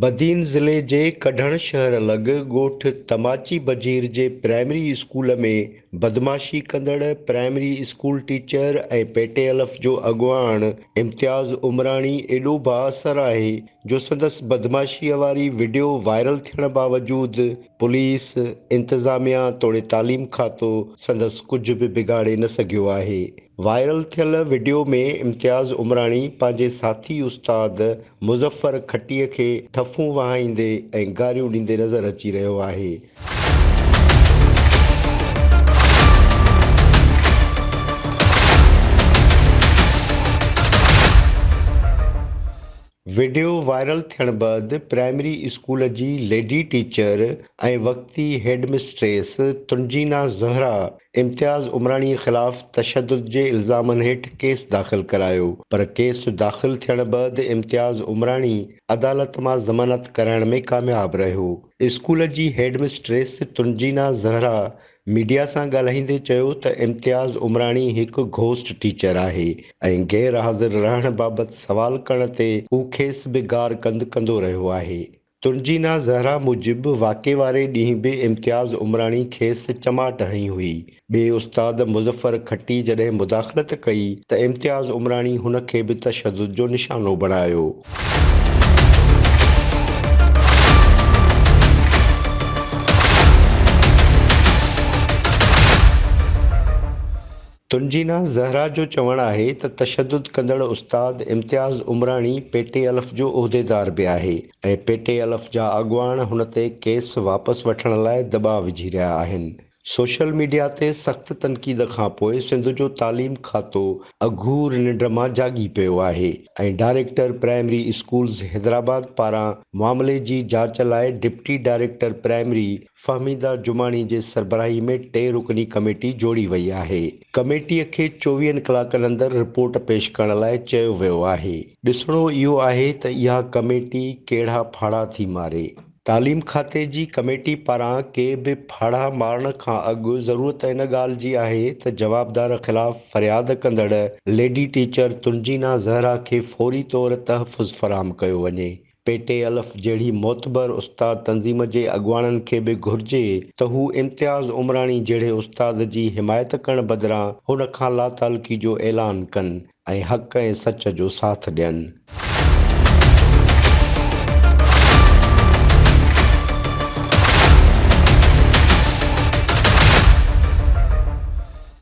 बदीन ज़िले जे कढण शहर लॻ ॻोठ तमाची बजीर जे प्राइमरी स्कूल में बदमाशी कंदड़ प्राइमरी स्कूल टीचर ऐं पेटे अलफ़ जो अॻुवाण इम्तियाज़ उमराणी एॾो बाअसर आहे जो संदसि बदमाशीअ वारी वीडियो वायरल थियण बावजूदि पुलिस इंतिज़ामिया तोड़े तालीम खातो संदसि कुझु बि बिगाड़े न सघियो आहे। वायरल थियल वीडियो में इम्तियाज़ उमराणी पंहिंजे साथी उस्ताद मुज़फ़र खटीअ खे थफ़ूं वहाईंदे ऐं गारियूं ॾींदे नज़र अची रहियो आहे। वीडियो वायरल थियण बैदि प्राइमरी स्कूल जी लेडी टीचर ऐं वक़्ती हेडमिस्ट्रेस तुंजीना ज़हरा इम्तियाज़ उमराणीअ ख़िलाफ़ तशद्दुद जे इल्ज़ामनि हेठि केस दाख़िल करायो, पर केस दाख़िल थियण बैदि इम्तियाज़ उमराणी अदालत मां ज़मानत कराइण में कामयाब रहियो। स्कूल जी हेडमिस्ट्रेस तुंजीना ज़हरा मीडिया सां ॻाल्हाईंदे चयो त इम्तियाज़ उमराणी हिकु घोस्ट टीचर आहे ऐं गैर हाज़िर रहण बाबति सवाल करण ते हू खेसि बि गार कंदो रहियो आहे। तुंजीना ज़हरा मूजिबि वाक़े वारे ॾींहुं बि इम्तियाज़ उमराणी खेसि चमाट हई हुई। ॿिए उस्ताद मुज़फ़र खटी जॾहिं मुदाख़लत कई त इम्तियाज़ उमराणी हुन खे बि तशद्दुद जो निशानो बणायो। तुंजीना ज़हरा जो चवणु आहे त तशद्दुद कंदड़ उस्ताद इम्तियाज़ उमराणी पेटे अलफ़ जो उहिदेदार बि आहे ऐं पेटे अलफ़ जा अॻुवाण हुन ते केस वापसि वठण लाइ दॿाउ विझी रहिया आहिनि। सोशल मीडिया ते सख़्त तनक़ीद खां पोइ सिंध जो तालीम खातो अघूर निंड मां जाॻी पियो आहे ऐं डायरेक्टर प्राइमरी स्कूल्स हैदराबाद पारां मामले जी जाच लाइ डिप्टी डायरेक्टर प्राइमरी फ़हमीदा जुमाणी जे सरबराही में 3 रुकनी कमेटी जोड़ी वई आहे। कमेटीअ खे 24 कलाकनि अंदरि रिपोर्ट पेश करण लाइ चयो वियो आहे। ॾिसणो इहो आहे त इहा कमेटी कहिड़ा फाड़ा थी मारे। तालीम खाते जी कमेटी पारां के बि फाड़ा मारण खां अॻु ज़रूरत इन ॻाल्हि जी आहे त जवाबदार ख़िलाफ़ फ़रियाद कंदड़ लेडी टीचर तुंजीना ज़हरा खे फ़ौरी तौर तहफ़्फ़ुज़ फ़राहम कयो वञे। पेटे अलफ़ जहिड़ी मोतबर उस्ताद तंज़ीम जे अॻुवाणनि खे बि घुर्जे त हू इम्तियाज़ उमराणी जहिड़े उस्ताद जी हिमायत करण बदिरां हुन खां लातालगी जो ऐलान कनि ऐं हक़ ऐं सच जो साथ ॾियनि।